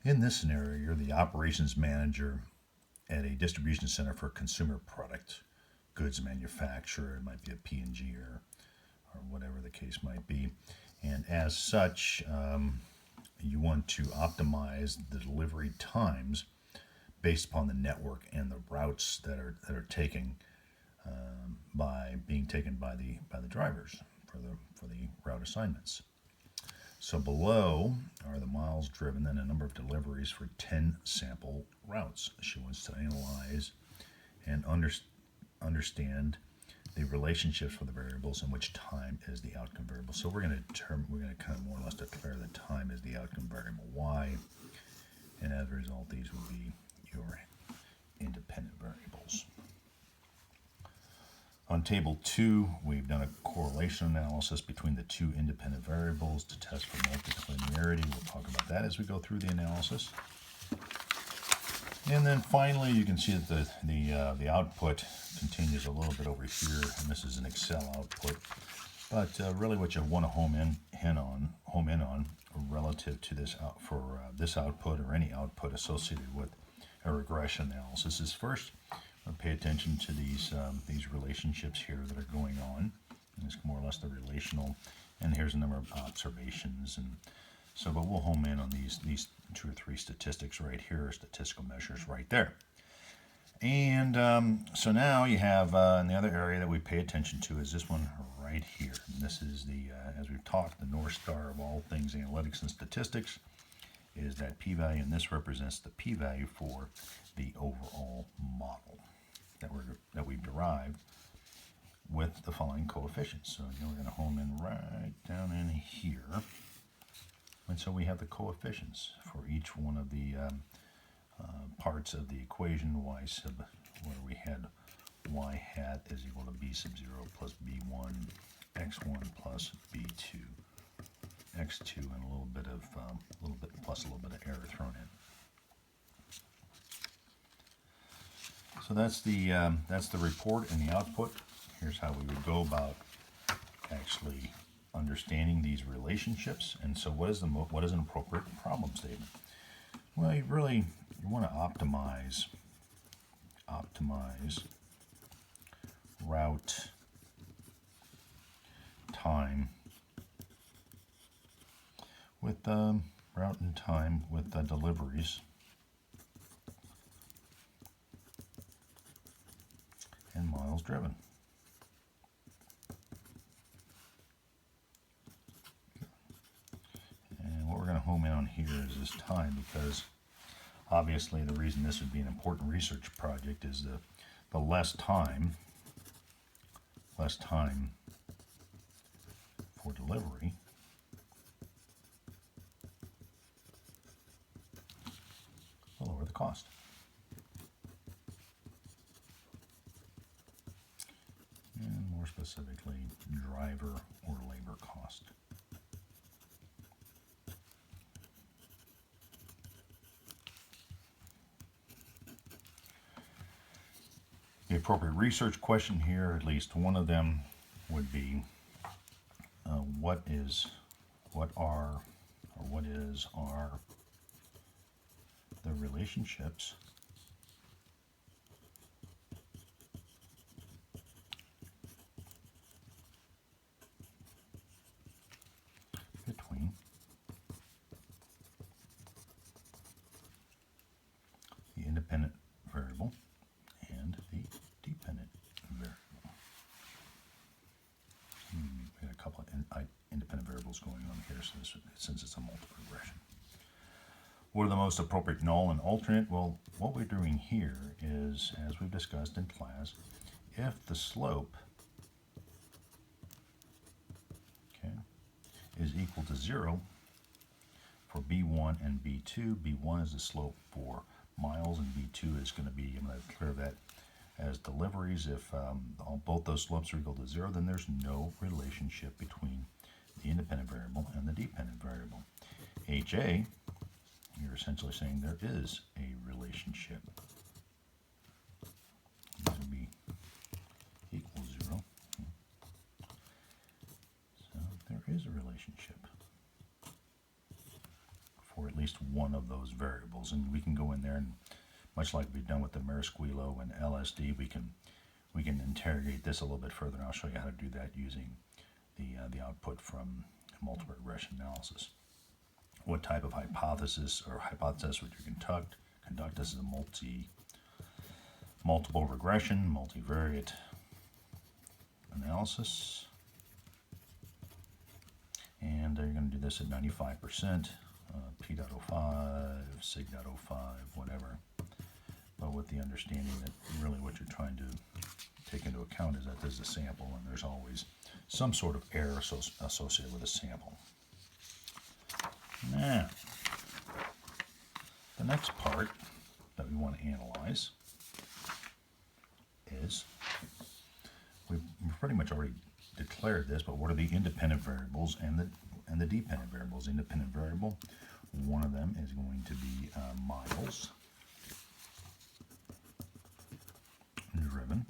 In this scenario, you're the operations manager at a distribution center for a consumer product, goods manufacturer. It might be a P&G or whatever the case might be. And as such, you want to optimize the delivery times based upon the network and the routes that are being taken by the drivers for the route assignments. So below are the miles driven and a number of deliveries for 10 sample routes. She wants to analyze and understand the relationships for the variables in which time is the outcome variable. So we're going to kind of more or less declare that time is the outcome variable y, and as a result, these will be your independent variables. On table 2, we've done a correlation analysis between the two independent variables to test for multilinearity. We'll talk about that as we go through the analysis. And then finally, you can see that the output continues a little bit over here, and this is an Excel output. But really, what you want to home in on relative to this this output or any output associated with a regression analysis is first, pay attention to these relationships here that are going on. And it's more or less the relational, and here's a number of observations, and so, but we'll home in on these 2 or 3 statistics right here, statistical measures right there. And so now you have, and the other area that we pay attention to is this one right here. And this is as we've talked, the North Star of all things analytics and statistics is that p-value, and this represents the p-value for the overall model that we've derived with the following coefficients. So we're going to home in right down in here. And so we have the coefficients for each one of the parts of the equation. Y sub, where we had y hat is equal to b sub 0 plus b1, x1 plus b2, x2, and a little bit plus a little bit of error thrown in. So that's the report and the output. Here's how we would go about actually understanding these relationships. And so what is an appropriate problem statement? Well, you want to optimize route time with route and time with deliveries and miles driven. What we're going to home in on here is this time, because obviously the reason this would be an important research project is the less time for delivery, the lower the cost. And more specifically, driver or labor cost. The appropriate research question here, at least one of them, would be what are the relationships between the independent variable and the dependent variable. We got a couple of independent variables going on here, so since it's a multiple regression. What are the most appropriate null and alternate? Well, what we're doing here is, as we've discussed in class, if the slope is equal to 0 for B1 and B2, B1 is the slope for miles, and B2 is going to be, I'm going to declare that as deliveries. If both those slopes are equal to 0, then there's no relationship between the independent variable and the dependent variable. HA, you're essentially saying there is a relationship. This would be equal 0. So there is a relationship for or at least one of those variables. And we can go in there and, much like we've done with the Marisquilo and LSD, we can interrogate this a little bit further, and I'll show you how to do that using the output from multiple regression analysis. What type of hypothesis would you conduct? This is a multiple regression, multivariate analysis. And you're going to do this at 95%, p.05, sig.05, whatever. But with the understanding that really what you're trying to take into account is that there's a sample and there's always some sort of error associated with a sample. Now, the next part that we want to analyze is, we've pretty much already declared this, but what are the independent variables and the dependent variables? Independent variable, one of them is going to be miles driven.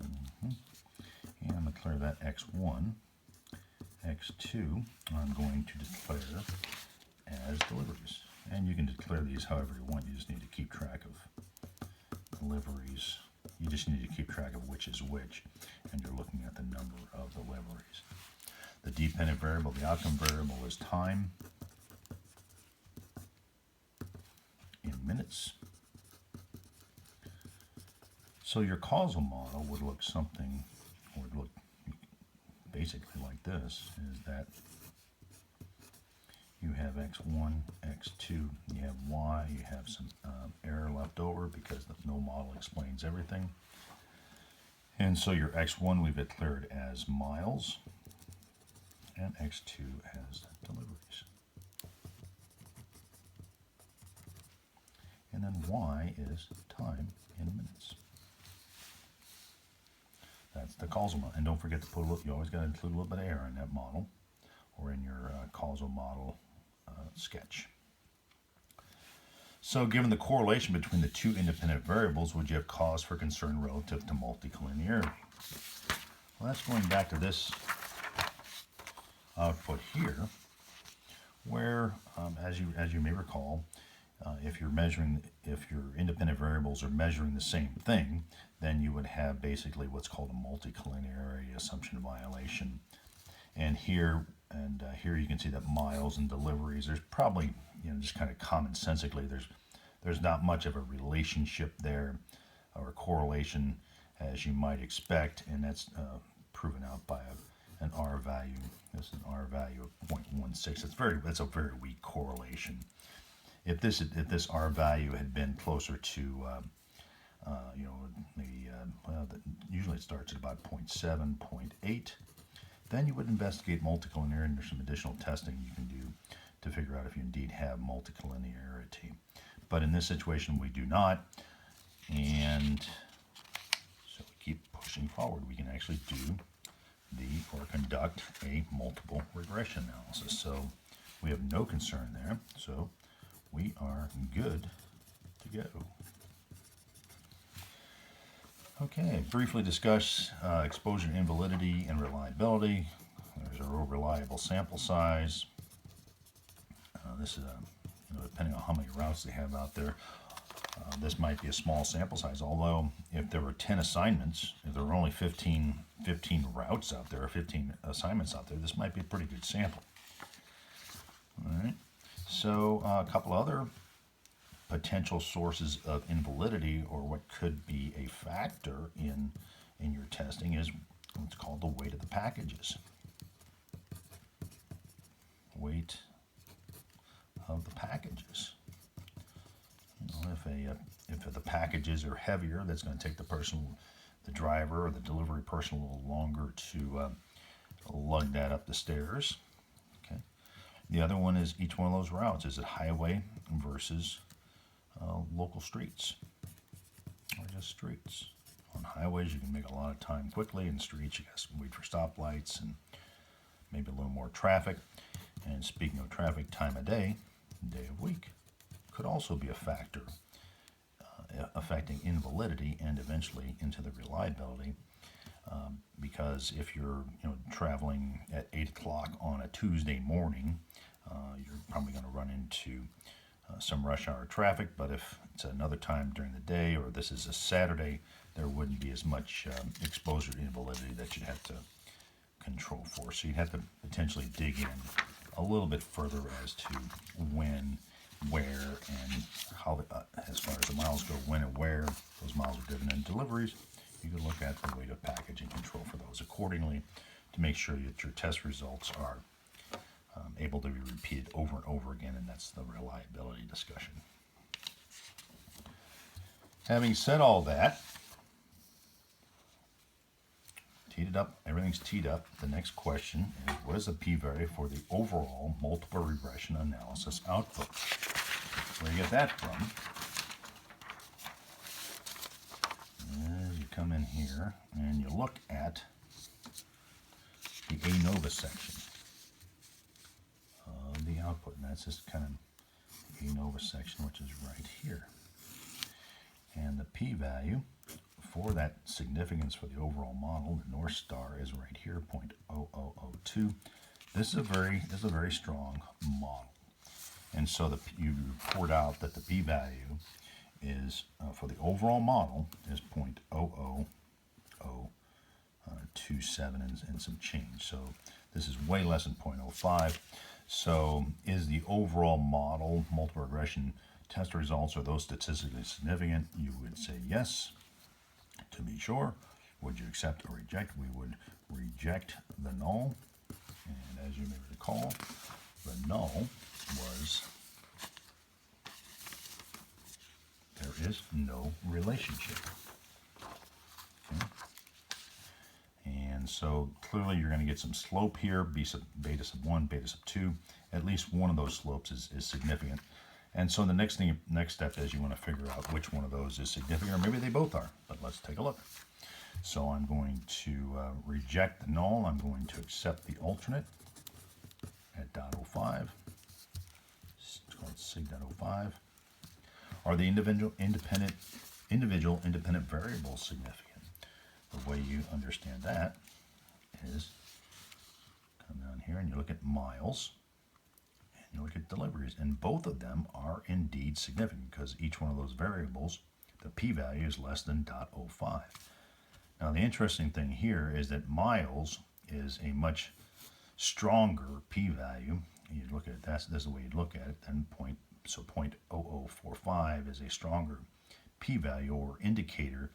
And I'm going to declare that x1. x2 I'm going to declare as deliveries. And you can declare these however you want. You just need to keep track of deliveries. You just need to keep track of which is which, and you're looking at the number of deliveries. The dependent variable, the outcome variable, is time in minutes. So your causal model would look basically like this, is that you have x1, x2, you have y, you have some error left over because no model explains everything. And so your x1 we've declared as miles, and x2 as deliveries. And then y is time in minutes. That's the causal model. And don't forget to put you always got to include a little bit of error in that model, or in your causal model sketch. So given the correlation between the two independent variables, would you have cause for concern relative to multicollinearity? Well, that's going back to this output here, where, as you may recall, if your independent variables are measuring the same thing, then you would have basically what's called a multicollinearity assumption violation. And here you can see that miles and deliveries, there's probably, just kind of commonsensically, there's not much of a relationship there or a correlation as you might expect, and that's proven out by an R value. This is an R value of 0.16. That's a very weak correlation. If this R value had been closer to maybe usually it starts at about 0.7, 0.8. Then you would investigate multicollinearity, and there's some additional testing you can do to figure out if you indeed have multicollinearity. But in this situation, we do not, and so we keep pushing forward. We can actually conduct a multiple regression analysis. So we have no concern there. So we are good to go. Okay, briefly discuss exposure invalidity and reliability. There's a real reliable sample size. This is depending on how many routes they have out there. This might be a small sample size, although if there were 10 assignments, if there were only 15 routes out there, or 15 assignments out there, this might be a pretty good sample. All right, so a couple other potential sources of invalidity, or what could be a factor in your testing, is what's called the weight of the packages. Weight of the packages. If the packages are heavier, that's going to take the driver or the delivery person a little longer to lug that up the stairs. Okay. The other one is each one of those routes. Is it highway versus local streets, or just streets? On highways, you can make a lot of time quickly. In streets, you got to wait for stoplights and maybe a little more traffic. And speaking of traffic, time of day of week could also be a factor affecting invalidity and eventually into the reliability. Because if you're traveling at 8 o'clock on a Tuesday morning, you're probably going to run into some rush hour traffic, but if it's another time during the day or this is a Saturday, there wouldn't be as much exposure to invalidity that you'd have to control for. So you'd have to potentially dig in a little bit further as to when, where, and how, as far as the miles go, when and where those miles are driven in deliveries. You can look at the weight of package and control for those accordingly to make sure that your test results are able to be repeated over and over again, and that's the reliability discussion. Having said all that, teed it up, everything's teed up. The next question is, what is the p-value for the overall multiple regression analysis output? Where do you get that from? You come in here and you look at the ANOVA section of the output, and that's just kind of ANOVA section, which is right here. And the p-value for that significance for the overall model, the North Star, is right here, 0.0002. This is a very strong model, and so you report out that the p-value is for the overall model is 0.00027 and some change. So this is way less than 0.05. So is the overall model multiple regression test results, are those statistically significant? You would say yes. To be sure, would you accept or reject? We would reject the null. And as you may recall, the null was there is no relationship. Okay. And so clearly you're going to get some slope here, beta sub 1, beta sub 2. At least one of those slopes is significant. And so the next step is you want to figure out which one of those is significant, or maybe they both are, but let's take a look. So I'm going to reject the null. I'm going to accept the alternate at 0.05. It's called sig.05. Are the individual independent variables significant? The way you understand that is come down here and you look at miles and you look at deliveries, and both of them are indeed significant because each one of those variables, the p-value is less than 0.05. Now the interesting thing here is that miles is a much stronger p-value. You look at it, that's the way you look at it, then 0.0045 is a stronger p-value or indicator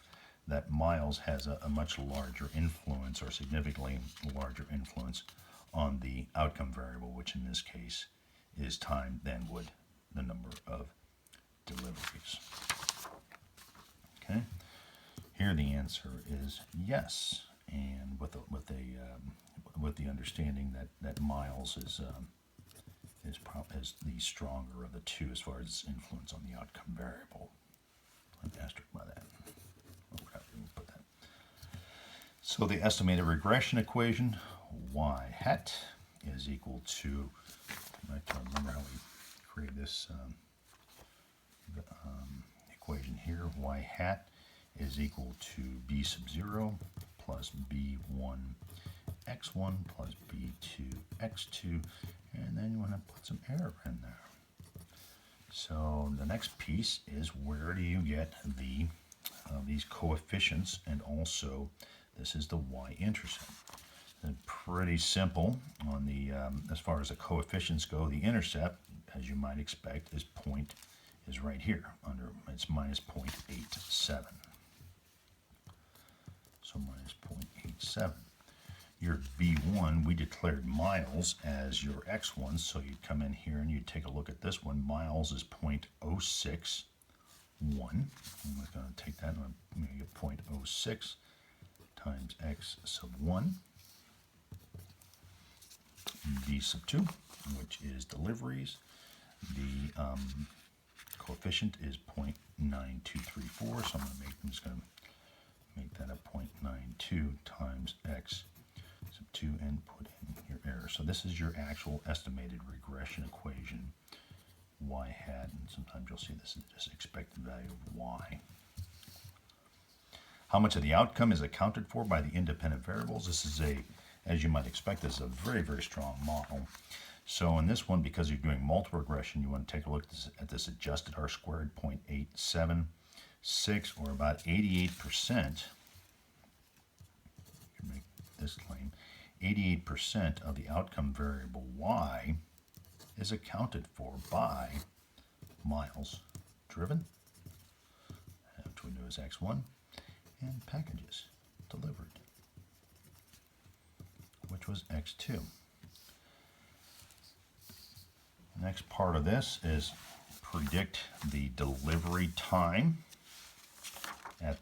that miles has a much larger influence, or significantly larger influence, on the outcome variable, which in this case is time than would the number of deliveries. Okay, here the answer is yes, and with the understanding that miles is the stronger of the two as far as its influence on the outcome variable. Put an asterisk by that. Put that. So the estimated regression equation, y hat is equal to, I like to remember how we create this equation here. Y hat is equal to b sub 0 plus b1 x1 plus b2 x2, and then you want to put some error in there. So the next piece is, where do you get these coefficients, and also this is the y-intercept. Pretty simple on the as far as the coefficients go. The intercept, as you might expect, is right here under, it's minus 0.87. So minus 0.87. Your B1, we declared miles as your X1, so you'd come in here and you'd take a look at this one. Miles is 0.061. I'm going to take that and I'm going to get 0.06 times X sub 1. B sub 2, which is deliveries. The coefficient is 0.9234, so I'm just going to make that a 0.92 times X sub 2 and put in your error. So this is your actual estimated regression equation, y hat, and sometimes you'll see this is just expected value of y. How much of the outcome is accounted for by the independent variables? This is as you might expect, this is a very, very strong model. So in this one, because you're doing multiple regression, you want to take a look at this adjusted R squared 0.876, or about 88%. You can make this claim. 88% of the outcome variable y is accounted for by miles driven, which we know is x1, and packages delivered, which was x2. The next part of this is predict the delivery time at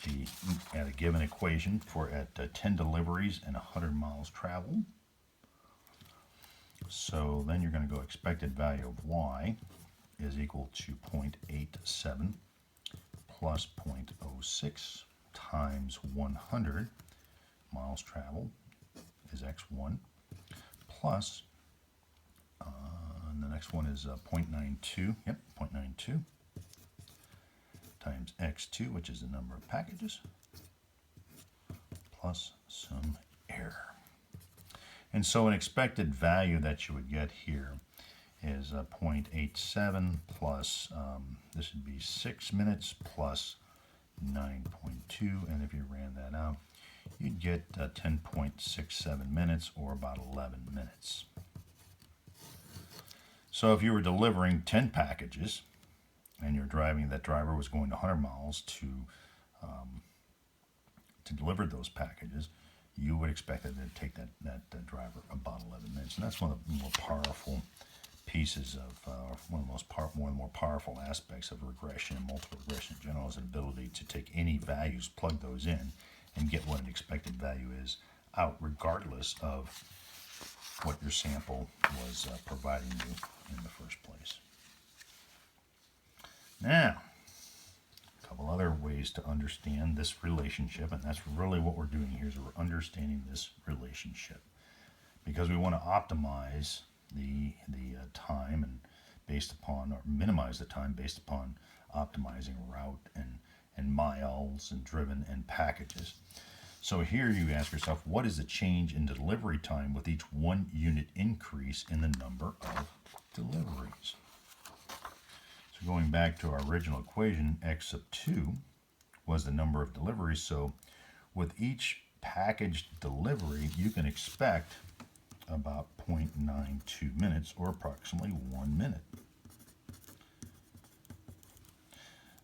a given equation for 10 deliveries and 100 miles traveled. So then you're going to go expected value of y is equal to 0.87 plus 0.06 times 100 miles traveled is x1, plus and the next one is 0.92, 0.92 times x2, which is the number of packages, plus some error. And so an expected value that you would get here is 0.87 plus, this would be 6 minutes plus 9.2, and if you ran that out, you'd get 10.67 minutes, or about 11 minutes. So if you were delivering 10 packages and you're driving, that driver was going 100 miles to deliver those packages, you would expect that it would take that driver about 11 minutes. And that's one of the more powerful pieces of, one of the more powerful aspects of regression and multiple regression in general, is an ability to take any values, plug those in, and get what an expected value is out, regardless of what your sample was providing you in the first place. Now, a couple other ways to understand this relationship, and that's really what we're doing here, is we're understanding this relationship, because we want to optimize the time and based upon, or minimize the time based upon optimizing route and miles and driven and packages. So here you ask yourself, what is the change in delivery time with each 1 unit increase in the number of deliveries? So going back to our original equation, x sub 2 was the number of deliveries. So with each packaged delivery, you can expect about 0.92 minutes, or approximately 1 minute.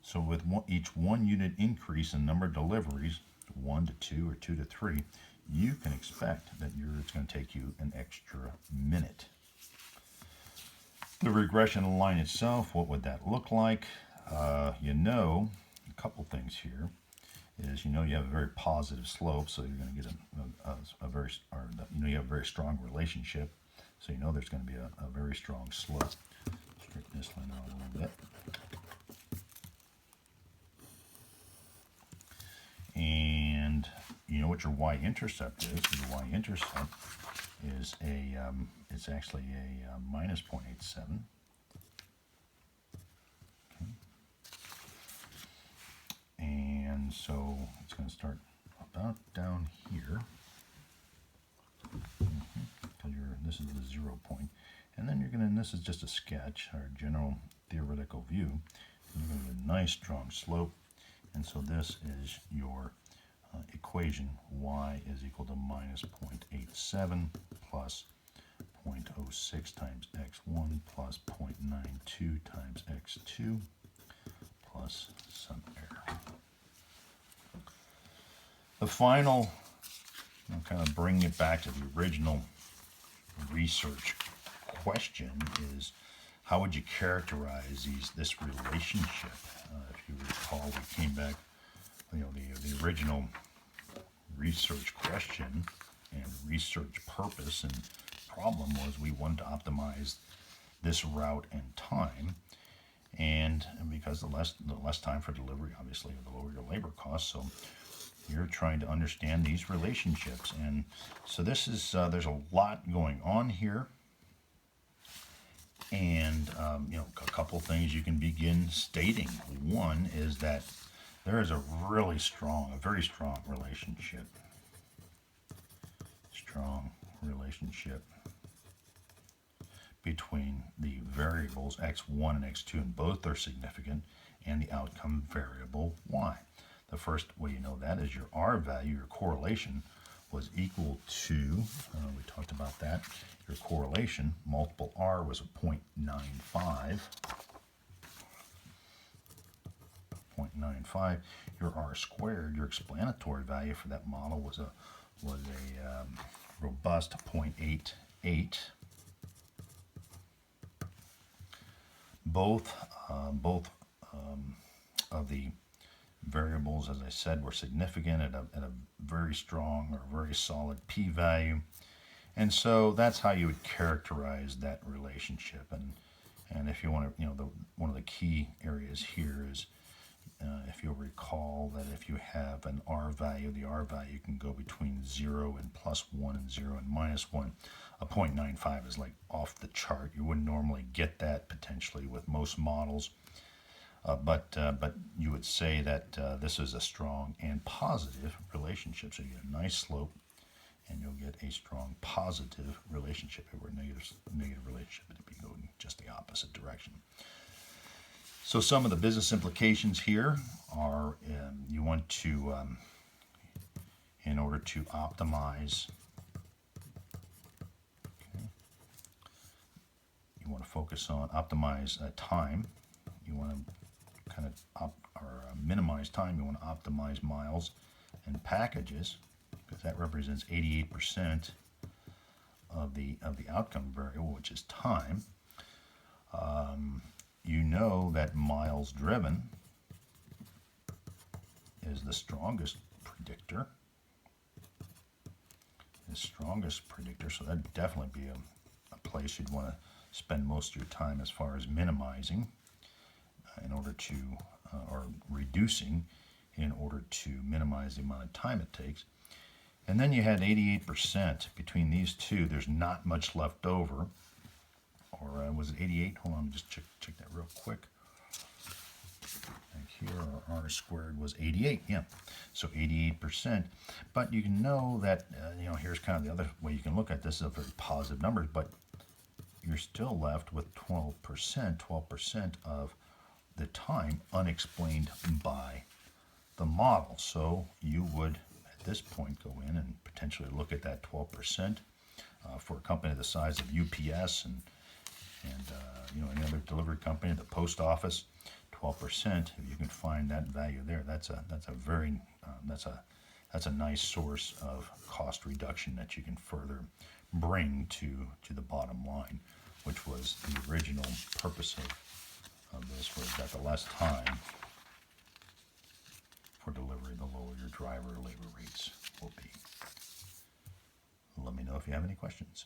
So with each 1 unit increase in number of deliveries, 1 to 2 or 2 to 3, you can expect that it's going to take you an extra minute. The regression line itself, what would that look like? You know, a couple things here is, you have a very positive slope, so you're going to get you have a very strong relationship, so there's going to be a very strong slope. Straighten this line out a little bit. And you know what your y-intercept is. Your y-intercept is it's actually a minus 0.87. Okay. And so it's going to start about down here. This is the 0 point. And then this is just a sketch, or general theoretical view. You're going to get a nice strong slope. And so this is your equation. Y is equal to minus 0.87 plus 0.06 times x1 plus 0.92 times x2 plus some error. The final, I'll kind of bring it back to the original research question, is how would you characterize this relationship? If you recall, we came back, the original research question and research purpose and problem was we wanted to optimize this route and time, and because the less time for delivery, obviously, the lower your labor costs. So you're trying to understand these relationships, and so this is there's a lot going on here. And a couple things you can begin stating. One is that there is a very strong relationship. between the variables x1 and x2, and both are significant, and the outcome variable y. The first way you know that is your R value, your correlation, was equal to, we talked about that, your correlation, multiple R was a 0.95. 0.95. Your R squared, your explanatory value for that model was a robust 0.88. Both of the variables, as I said, were significant at a very strong or very solid p-value, and so that's how you would characterize that relationship. And if you want to, one of the key areas here is, if you'll recall that if you have an R value, the R value can go between 0 and +1 and 0 and -1. A 0.95 is like off the chart. You wouldn't normally get that potentially with most models. But you would say that this is a strong and positive relationship. So you get a nice slope, and you'll get a strong positive relationship. If it were a negative relationship, it would be going just the opposite direction. So some of the business implications here are you want to, in order to optimize, you want to focus on optimize time. You want to kind of minimize time. You want to optimize miles and packages, because that represents 88% of the outcome variable, which is time. You know that miles driven is the strongest predictor. So that'd definitely be a place you'd want to spend most of your time as far as minimizing in order to, or reducing in order to minimize the amount of time it takes. And then you had 88%. Between these two, there's not much left over. Or was it 88? Hold on, just check that real quick. Back here, our R squared was 88, yeah. So 88%. But you can know that, here's kind of the other way you can look at this, is a very positive numbers, but you're still left with 12%, 12% of the time unexplained by the model. So you would, at this point, go in and potentially look at that 12% for a company the size of UPS and any other delivery company, the post office. 12%. If you can find that value there, that's a nice source of cost reduction that you can further bring to the bottom line, which was the original purpose of this, was that the less time for delivery, the lower your driver labor rates will be. Let me know if you have any questions.